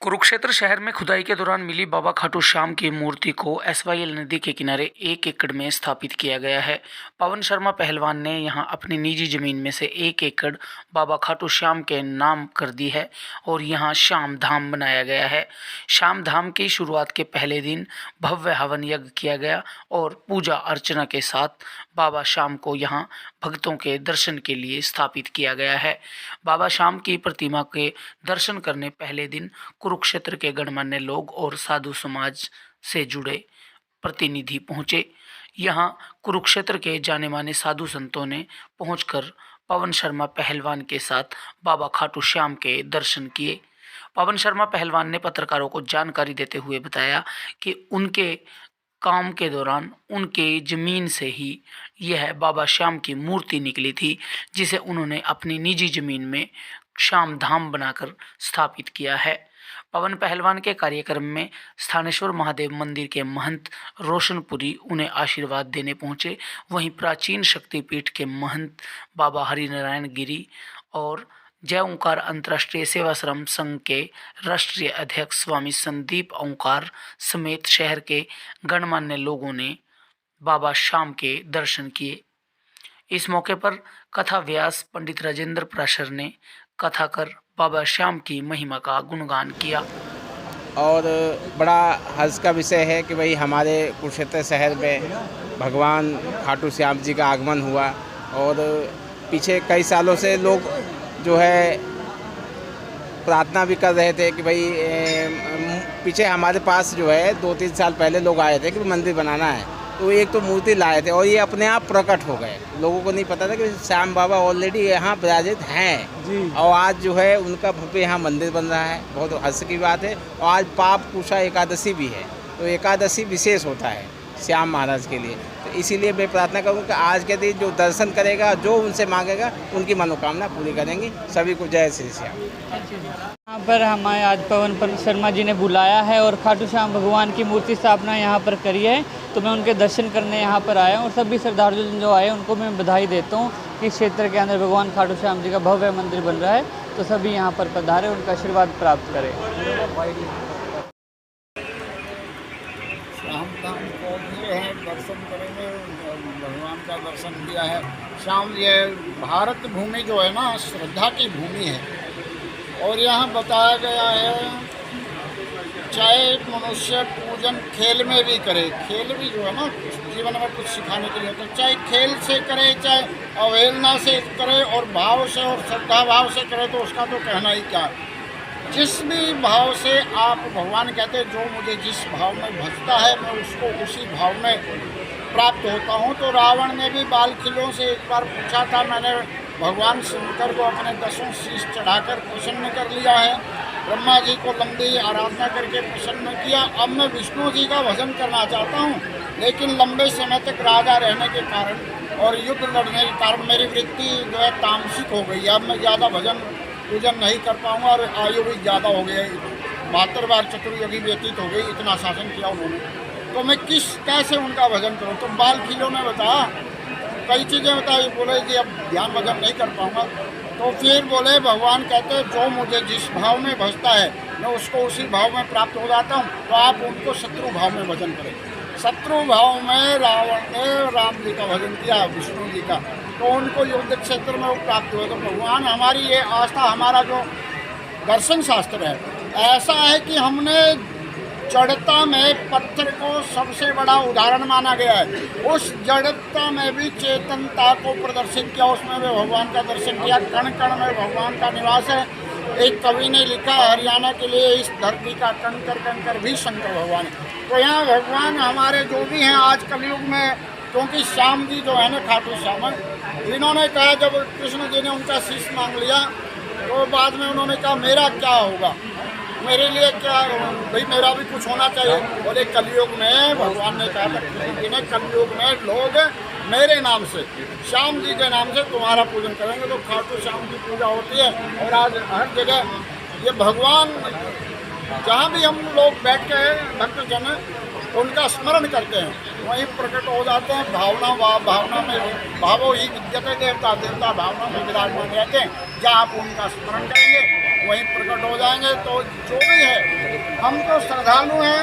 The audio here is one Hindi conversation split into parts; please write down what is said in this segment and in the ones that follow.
कुरुक्षेत्र शहर में खुदाई के दौरान मिली बाबा खाटू श्याम की मूर्ति को एसवाईएल नदी के किनारे 1 एकड़ में स्थापित किया गया है। पवन शर्मा पहलवान ने यहां अपनी निजी जमीन में से 1 एकड़ बाबा खाटू श्याम के नाम कर दी है और यहां श्याम धाम बनाया गया है। श्याम धाम की शुरुआत के पहले दिन भव्य हवन यज्ञ किया गया और पूजा अर्चना के साथ बाबा श्याम को यहां भक्तों के दर्शन के लिए स्थापित किया गया है। बाबा श्याम की प्रतिमा के दर्शन करने पहले दिन कुरुक्षेत्र के गणमान्य लोग और साधु समाज से जुड़े प्रतिनिधि पहुंचे। यहां कुरुक्षेत्र के जाने माने साधु संतों ने पहुंचकर पवन शर्मा पहलवान के साथ बाबा खाटू श्याम के दर्शन किए। पवन शर्मा पहलवान ने पत्रकारों को जानकारी देते हुए बताया कि उनके काम के दौरान उनके ज़मीन से ही यह बाबा श्याम की मूर्ति निकली थी, जिसे उन्होंने अपनी निजी ज़मीन में श्याम धाम बनाकर स्थापित किया है। पवन पहलवान के कार्यक्रम में स्थानेश्वर महादेव मंदिर के महंत रोशनपुरी उन्हें आशीर्वाद देने पहुंचे। वहीं प्राचीन शक्तिपीठ के महंत बाबा हरिनारायण गिरी और जय ओंकार अंतर्राष्ट्रीय सेवाश्रम संघ के राष्ट्रीय अध्यक्ष स्वामी संदीप ओंकार समेत शहर के गणमान्य लोगों ने बाबा श्याम के दर्शन किए। इस मौके पर कथा व्यास पंडित राजेंद्र प्राशर ने कथा कर बाबा श्याम की महिमा का गुणगान किया। और बड़ा हर्ष का विषय है कि भाई हमारे कुरुक्षेत्र शहर में भगवान खाटू श्याम जी का आगमन हुआ। और पीछे कई सालों से लोग जो है प्रार्थना भी कर रहे थे कि भाई पीछे हमारे पास जो है 2-3 साल पहले लोग आए थे कि मंदिर बनाना है, तो एक तो मूर्ति लाए थे और ये अपने आप प्रकट हो गए। लोगों को नहीं पता था कि श्याम बाबा ऑलरेडी यहाँ विराजित हैं जी। और आज जो है उनका भव्य यहाँ मंदिर बन रहा है, बहुत हर्ष की बात है। और आज पाप कुशा एकादशी भी है, तो एकादशी विशेष होता है श्याम महाराज के लिए। तो इसीलिए मैं प्रार्थना करूँ कि आज के दिन जो दर्शन करेगा, जो उनसे मांगेगा, उनकी मनोकामना पूरी करेंगी। सभी को जय श्री श्याम। यहाँ पर हमारे आज पवन शर्मा जी ने बुलाया है और खाटू श्याम भगवान की मूर्ति स्थापना यहाँ पर करी है, तो मैं उनके दर्शन करने यहाँ पर आया हूँ। और सभी श्रद्धालु जो आए उनको मैं बधाई देता हूँ कि क्षेत्र के अंदर भगवान खाटू श्याम जी का भव्य मंदिर बन रहा है, तो सभी यहाँ पर पधारे, उनका आशीर्वाद प्राप्त करें। श्याम धाम को लिए हैं, दर्शन करेंगे, भगवान का दर्शन किया है। श्याम ये भारत भूमि जो है ना, श्रद्धा की भूमि है। और यहाँ बताया गया है चाहे मनुष्य पूजन खेल में भी करे, खेल भी जो है ना जीवन में कुछ सिखाने के लिए होता है, चाहे खेल से करे, चाहे अवहेलना से करे और भाव से और श्रद्धा भाव से करे, तो उसका तो कहना ही क्या। जिस भी भाव से आप भगवान कहते हैं, जो मुझे जिस भाव में भजता है मैं उसको उसी भाव में प्राप्त होता हूँ। तो रावण ने भी बाल खिलों से एक बार पूछा था, मैंने भगवान शंकर को अपने 10 शीश चढ़ाकर प्रसन्न कर लिया है, ब्रह्मा जी को लंबी आराधना करके प्रसन्न किया। अब मैं विष्णु जी का भजन करना चाहता हूँ, लेकिन लंबे समय तक राजा रहने के कारण और युद्ध लड़ने के कारण मेरी वृत्ति जो है तामसिक हो गई। अब मैं ज़्यादा भजन पूजन नहीं कर पाऊँगा और आयु भी ज़्यादा हो गई, 72 बार चतुर्युगी व्यतीत हो गई, इतना शासन किया उन्होंने, तो मैं कैसे उनका भजन करूँ। तो बाल खिलों ने बताया, कई चीज़ें बताई, बोले कि अब ध्यान भजन नहीं कर पाऊँगा। तो फिर बोले भगवान कहते हैं जो मुझे जिस भाव में भजता है मैं उसको उसी भाव में प्राप्त हो जाता हूँ। तो आप उनको शत्रु भाव में भजन करें। शत्रु भाव में रावण ने राम जी का भजन किया, विष्णु जी का, तो उनको युद्ध क्षेत्र में वो प्राप्त हुआ। तो भगवान हमारी ये आस्था, हमारा जो दर्शन शास्त्र है ऐसा है कि हमने जड़ता में पत्थर को सबसे बड़ा उदाहरण माना गया है। उस जड़ता में भी चेतनता को प्रदर्शित किया, उसमें भी भगवान का दर्शन किया। कण कण में भगवान का निवास है। एक कवि ने लिखा, हरियाणा के लिए इस धरती का कंकर भी शंकर भगवान है। तो यहाँ भगवान हमारे जो भी हैं आज कलयुग में, क्योंकि श्याम जी जो है ना खाटू श्याम, इन्होंने कहा जब कृष्ण जी ने उनका शीश मांग लिया तो बाद में उन्होंने कहा मेरा क्या होगा, मेरे लिए क्या, भाई मेरा भी कुछ होना चाहिए। और एक कलयुग में भगवान ने कहा था, कलयुग में लोग मेरे नाम से, श्याम जी के नाम से तुम्हारा पूजन करेंगे। तो खाटू श्याम की पूजा होती है। और आज हर जगह ये भगवान, जहाँ भी हम लोग बैठ के भक्तजन उनका स्मरण करते हैं, वहीं प्रकट हो जाते हैं। भावना में भावो ही विद्यते देवता, देवता भावना में विराजमान रहते हैं। जहाँ आप उनका स्मरण करेंगे वहीं प्रकट हो जाएंगे। तो जो भी है, हम तो श्रद्धालु हैं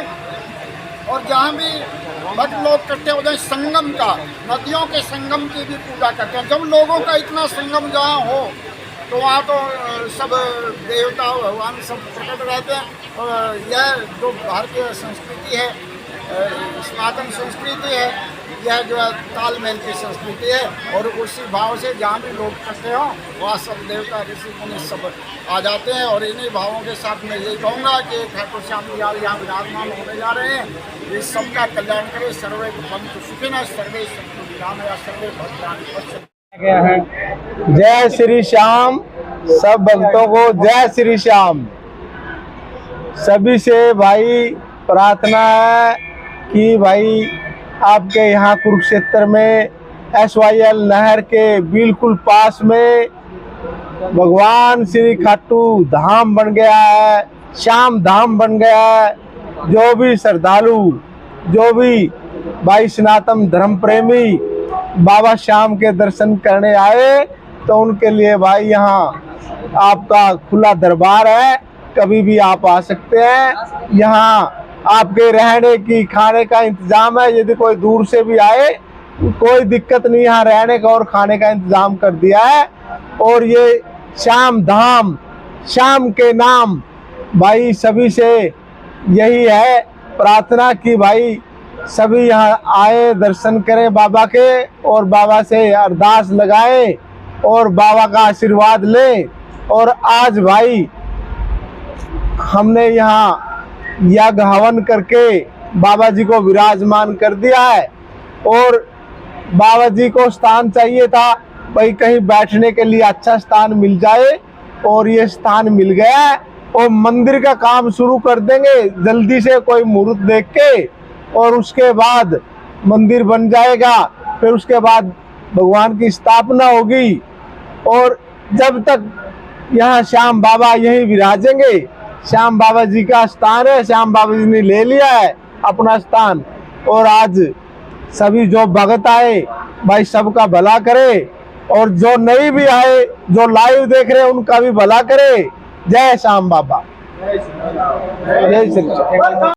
और जहाँ भी भक्त लोग इकट्ठे हो जाए, संगम का, नदियों के संगम की भी पूजा करते हैं। जब लोगों का इतना संगम जहाँ हो तो वहाँ तो सब देवता भगवान सब प्रकट रहते हैं। और यह जो भारतीय संस्कृति है, सनातन संस्कृति है, यह जो है तालमेल की संस्कृति है। और उसी भाव से जहाँ भी लोग इकट्ठे हों वहाँ सब देवता ऋषि मुनि सब आ जाते हैं। और इन्हीं भावों के साथ मैं यही कहूँगा कि ठाकुर श्याम जी यहाँ विराजमान होने जा रहे हैं। इस सबका कल्याण करे। सर्वे भवन्तु सुखिनः, सर्वे सन्तु निरामया, सर्वे भद्राणि पश्यन्तु। जय श्री श्याम। सब भक्तों को जय श्री श्याम। सभी से भाई प्रार्थना है कि भाई आपके यहाँ कुरुक्षेत्र में SYL नहर के बिल्कुल पास में भगवान श्री खाटू धाम बन गया है, श्याम धाम बन गया है। जो भी श्रद्धालु, जो भी भाई सनातन धर्म प्रेमी बाबा श्याम के दर्शन करने आए तो उनके लिए भाई यहाँ आपका खुला दरबार है। कभी भी आप आ सकते हैं। यहाँ आपके रहने की, खाने का इंतजाम है। यदि कोई दूर से भी आए कोई दिक्कत नहीं, यहाँ रहने का और खाने का इंतजाम कर दिया है। और ये श्याम धाम, श्याम के नाम, भाई सभी से यही है प्रार्थना कि भाई सभी यहाँ आए, दर्शन करें बाबा के और बाबा से अरदास लगाए और बाबा का आशीर्वाद लें। और आज भाई हमने यहाँ यज्ञ हवन करके बाबा जी को विराजमान कर दिया है। और बाबा जी को स्थान चाहिए था, भाई कहीं बैठने के लिए अच्छा स्थान मिल जाए, और ये स्थान मिल गया है। और मंदिर का काम शुरू कर देंगे जल्दी से, कोई मुहूर्त देख के, और उसके बाद मंदिर बन जाएगा। फिर उसके बाद भगवान की स्थापना होगी। और जब तक यहाँ श्याम बाबा यहीं विराजेंगे, श्याम बाबा जी का स्थान है, श्याम बाबा जी ने ले लिया है अपना स्थान। और आज सभी जो भगत आए भाई सबका भला करे, और जो नहीं भी आए, जो लाइव देख रहे हैं उनका भी भला करे। जय श्याम बाबा, जय श्री कृष्ण।